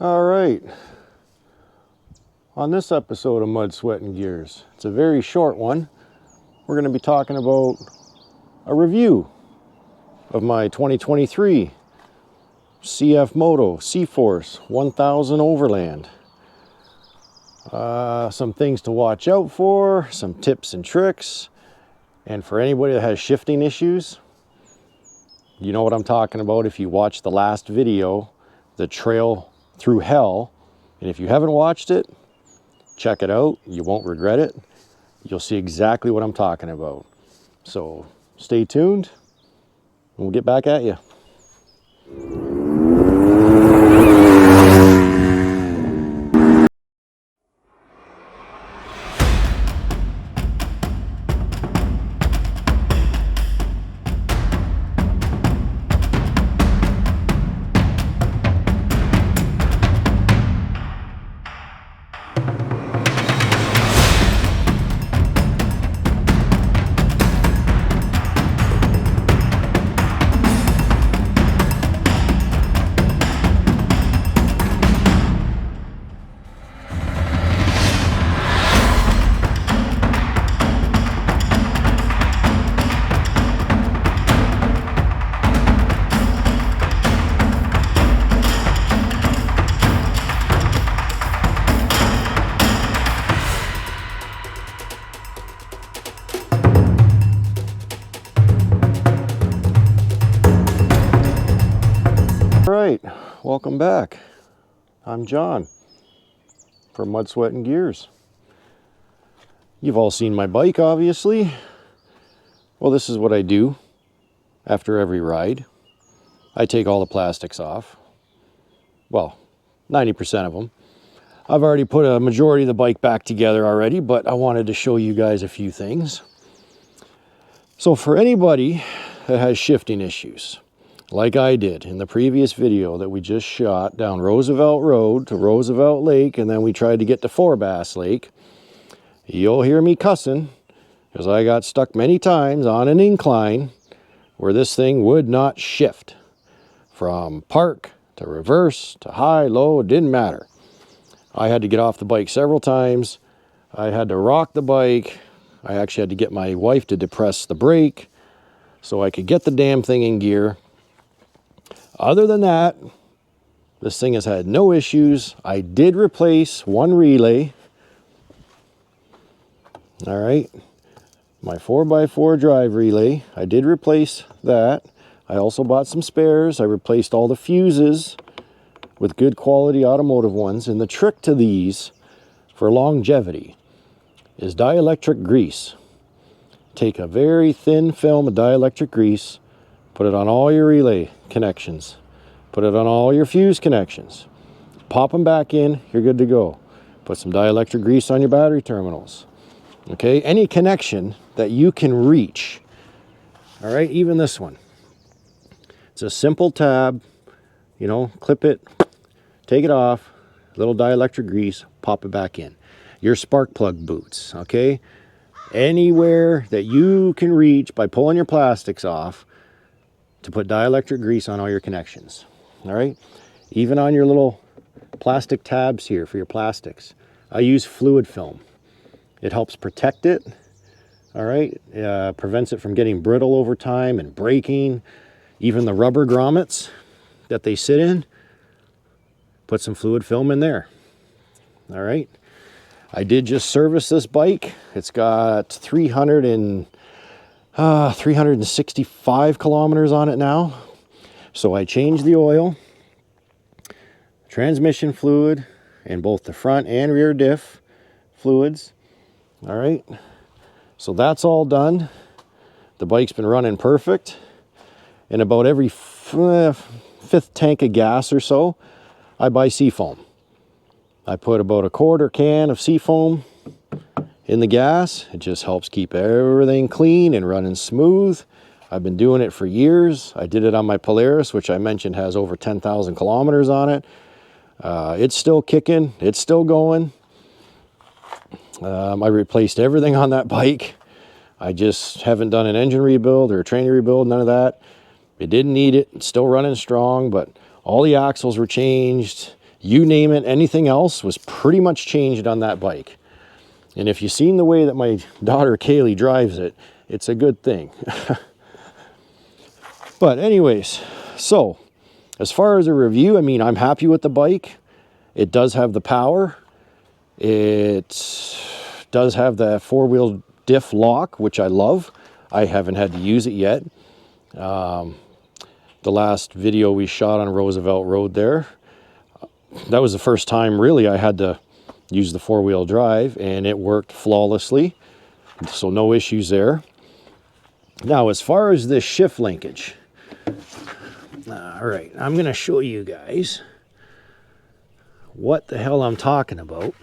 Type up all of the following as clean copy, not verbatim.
All right, on this episode of Mud, Sweat, and Gears, it's a very short one. We're going to be talking about a review of my 2023 CFMoto CFORCE 1000 Overland. Some things to watch out for, some tips and tricks, and for anybody that has shifting issues, you know what I'm talking about if you watched the last video, the trail through hell. And if you haven't watched it, check it out. You won't regret it. You'll see exactly what I'm talking about. So stay tuned and we'll get back at you. All right, welcome back. I'm John from Mud, Sweat, and Gears. You've all seen my bike, obviously. Well, this is what I do after every ride. I take all the plastics off. Well, 90% of them. I've already put a majority of the bike back together already, but I wanted to show you guys a few things. So for anybody that has shifting issues, like I did in the previous video that we just shot down Roosevelt Road to Roosevelt Lake, and then we tried to get to Forebass Lake, you'll hear me cussing because I got stuck many times on an incline where this thing would not shift. From park to reverse to high, low, it didn't matter. I had to get off the bike several times. I had to rock the bike. I actually had to get my wife to depress the brake so I could get the damn thing in gear. Other than that, this thing has had no issues. I did replace one relay. All right, my 4x4 drive relay, I did replace that. I also bought some spares. I replaced all the fuses with good quality automotive ones. And the trick to these for longevity is dielectric grease. Take a very thin film of dielectric grease, put it on all your relay connections, put it on all your fuse connections, pop them back in, you're good to go. Put some dielectric grease on your battery terminals. Okay, any connection that you can reach. All right, even this one. It's a simple tab, you know, clip it, take it off, little dielectric grease, pop it back in. Your spark plug boots, okay? Anywhere that you can reach by pulling your plastics off to put dielectric grease on all your connections. All right, even on your little plastic tabs here for your plastics, I use fluid film. It helps protect it. All right, prevents it from getting brittle over time and breaking. Even the rubber grommets that they sit in, put some fluid film in there. All right, I did just service this bike. It's got 365 kilometers on it now. So I changed the oil, transmission fluid, and both the front and rear diff fluids. All right, so that's all done. The bike's been running perfect. And about every fifth tank of gas or so, I buy seafoam. I put about a quarter can of seafoam in the gas. It just helps keep everything clean and running smooth. I've been doing it for years. I did it on my Polaris, which I mentioned has over 10,000 kilometers on it. It's still kicking, it's still going. I replaced everything on that bike. I just haven't done an engine rebuild or a training rebuild, none of that. It didn't need it, it's still running strong, but all the axles were changed. You name it, anything else was pretty much changed on that bike. And if you've seen the way that my daughter Kaylee drives it, it's a good thing. But anyways, so as far as a review, I mean, I'm happy with the bike. It does have the power. It does have the four-wheel diff lock, which I love. I haven't had to use it yet. The last video we shot on Roosevelt Road there, that was the first time really I had to use the four-wheel drive, and it worked flawlessly. So no issues there. Now, as far as this shift linkage, all right, I'm going to show you guys what the hell I'm talking about.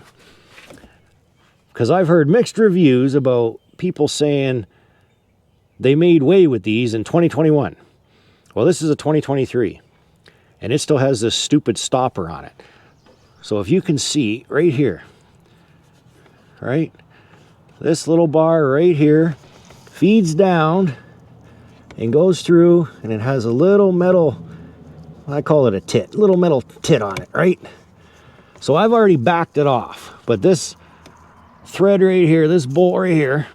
Because I've heard mixed reviews about people saying they made way with these in 2021. Well, this is a 2023, and it still has this stupid stopper on it. So if you can see right here, right, this little bar right here feeds down and goes through, and it has a little metal, I call it a tit, little metal tit on it, right? So I've already backed it off, but this thread right here, this bolt right here,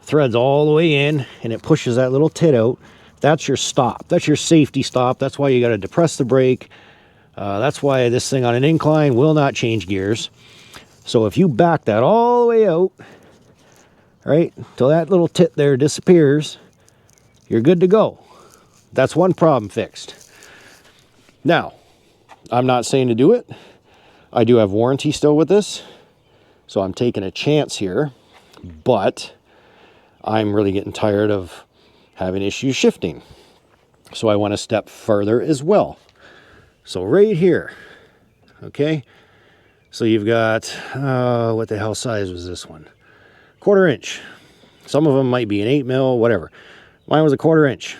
threads all the way in, and it pushes that little tit out. That's your stop. That's your safety stop. That's why you got to depress the brake. That's why this thing on an incline will not change gears. So if you back that all the way out, right, till that little tit there disappears, you're good to go. That's one problem fixed. Now, I'm not saying to do it. I do have warranty still with this, so I'm taking a chance here, but I'm really getting tired of having issues shifting. So I want to step further as well. So right here, okay, so you've got, what the hell size was this one? 1/4 inch. Some of them might be an 8 mil, whatever. Mine was a 1/4 inch.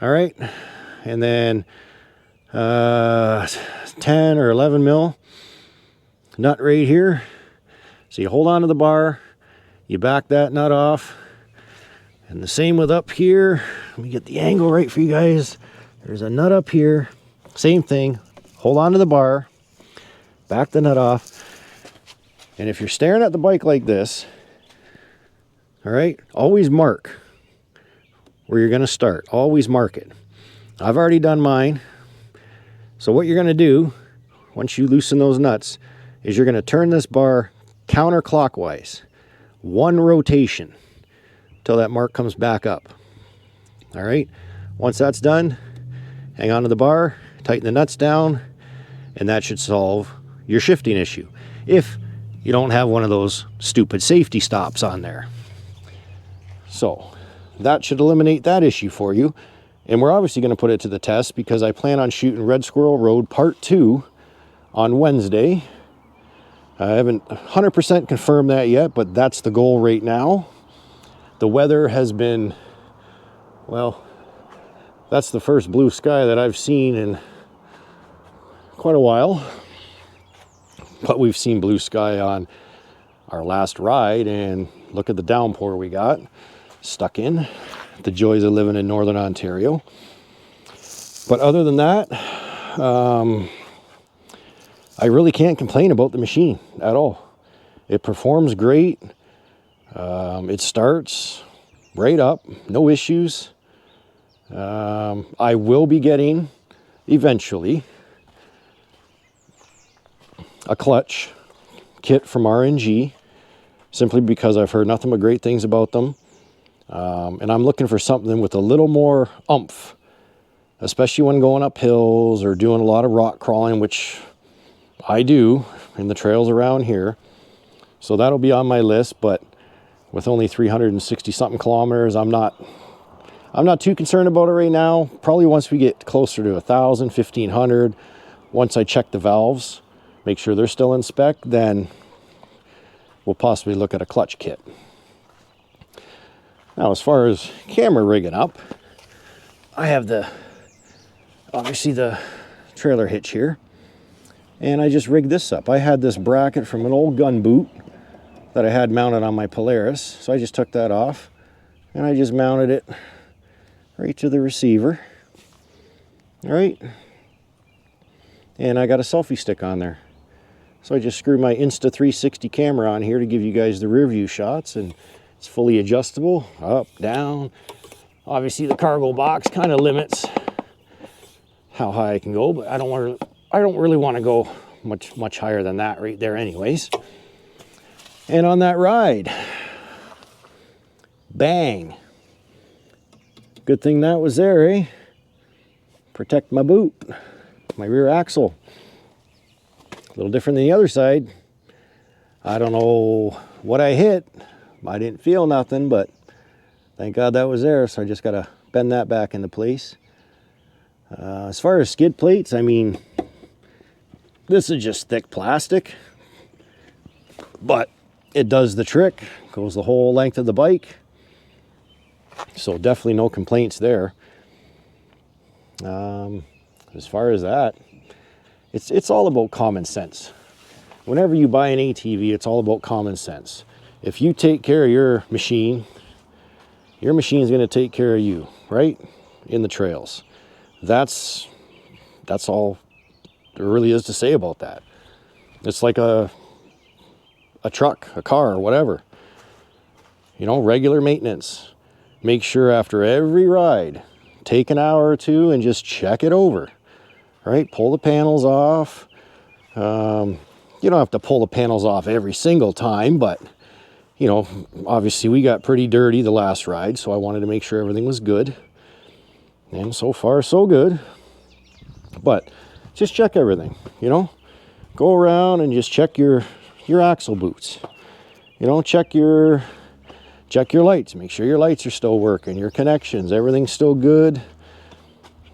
All right, and then 10 or 11 mil nut right here. So you hold on to the bar, you back that nut off, and the same with up here. Let me get the angle right for you guys. There's a nut up here. Same thing, hold on to the bar, back the nut off, and if you're staring at the bike like this, all right, always mark where you're going to start. Always mark it. I've already done mine. So what you're going to do, once you loosen those nuts, is you're going to turn this bar counterclockwise, one rotation, till that mark comes back up. All right, once that's done, hang on to the bar, tighten the nuts down, and that should solve your shifting issue. If you don't have one of those stupid safety stops on there. So that should eliminate that issue for you. And we're obviously going to put it to the test because I plan on shooting Red Squirrel Road Part 2 on Wednesday. I haven't 100% confirmed that yet, but that's the goal right now. The weather has been, well, that's the first blue sky that I've seen in quite a while. But we've seen blue sky on our last ride, and look at the downpour we got stuck in. The joys of living in Northern Ontario. But other than that, I really can't complain about the machine at all. It performs great. It starts right up, no issues. I will be getting eventually a clutch kit from RNG, simply because I've heard nothing but great things about them. And I'm looking for something with a little more oomph, especially when going up hills or doing a lot of rock crawling, which I do in the trails around here. So that'll be on my list, but with only 360 something kilometers, I'm not too concerned about it right now. Probably once we get closer to 1,000, 1,500, once I check the valves, make sure they're still in spec, then we'll possibly look at a clutch kit. Now, as far as camera rigging up, I have obviously the trailer hitch here, and I just rigged this up. I had this bracket from an old gun boot that I had mounted on my Polaris, so I just took that off, and I just mounted it right to the receiver. All right, and I got a selfie stick on there. So I just screwed my Insta360 camera on here to give you guys the rear view shots, and it's fully adjustable, up, down. Obviously the cargo box kind of limits how high I can go, but I don't really want to go much higher than that right there anyways. And on that ride, bang. Good thing that was there, eh? Protect my boot, my rear axle. A little different than the other side. I don't know what I hit. I didn't feel nothing, but thank God that was there. So I just got to bend that back into place. As far as skid plates, I mean, this is just thick plastic, but it does the trick. Goes the whole length of the bike. So definitely no complaints there. As far as that, it's all about common sense. Whenever you buy an ATV, it's all about common sense. If you take care of your machine is going to take care of you, right? In the trails. That's all there really is to say about that. It's like a truck, a car, or whatever. You know, regular maintenance. Make sure after every ride, take an hour or two and just check it over. Right? Pull the panels off. You don't have to pull the panels off every single time, but you know, obviously we got pretty dirty the last ride, so I wanted to make sure everything was good. And so far, so good. But just check everything, you know? Go around and just check your axle boots. You know, check your lights. Make sure your lights are still working, your connections, everything's still good.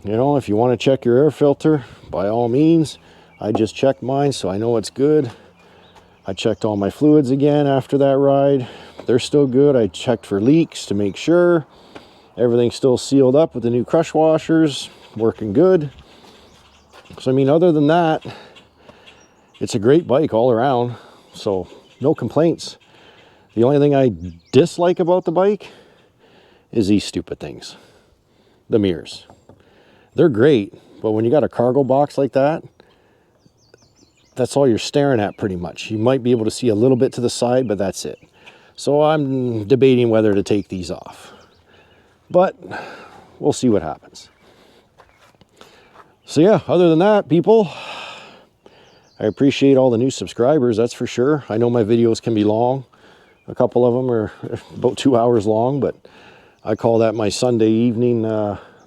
You know, if you want to check your air filter, by all means. I just checked mine, so I know it's good. I checked all my fluids again after that ride. They're still good. I checked for leaks to make sure. Everything's still sealed up with the new crush washers. Working good. So, I mean, other than that, it's a great bike all around. So, no complaints. The only thing I dislike about the bike is these stupid things. The mirrors. They're great, but when you got a cargo box like that, that's all you're staring at pretty much. You might be able to see a little bit to the side, but that's it. So I'm debating whether to take these off. But we'll see what happens. So yeah, other than that, people, I appreciate all the new subscribers, that's for sure. I know my videos can be long. A couple of them are about 2 hours long, but I call that my Sunday evening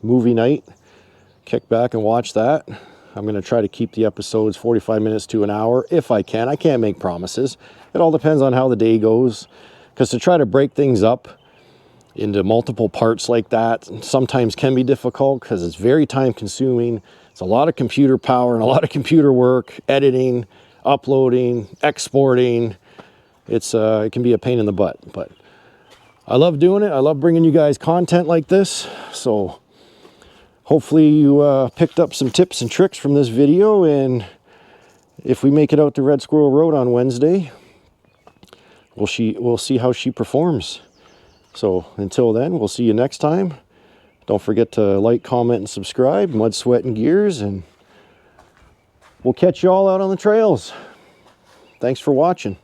movie night. Kick back and watch that. I'm going to try to keep the episodes 45 minutes to an hour if I can. I can't make promises. It all depends on how the day goes. Because to try to break things up into multiple parts like that sometimes can be difficult because it's very time consuming. It's a lot of computer power and a lot of computer work, editing, uploading, exporting. It can be a pain in the butt. But I love doing it. I love bringing you guys content like this. So hopefully you picked up some tips and tricks from this video, and if we make it out to Red Squirrel Road on Wednesday, we'll see how she performs. So until then, we'll see you next time. Don't forget to like, comment, and subscribe. Mud, Sweat, and Gears, and we'll catch you all out on the trails. Thanks for watching.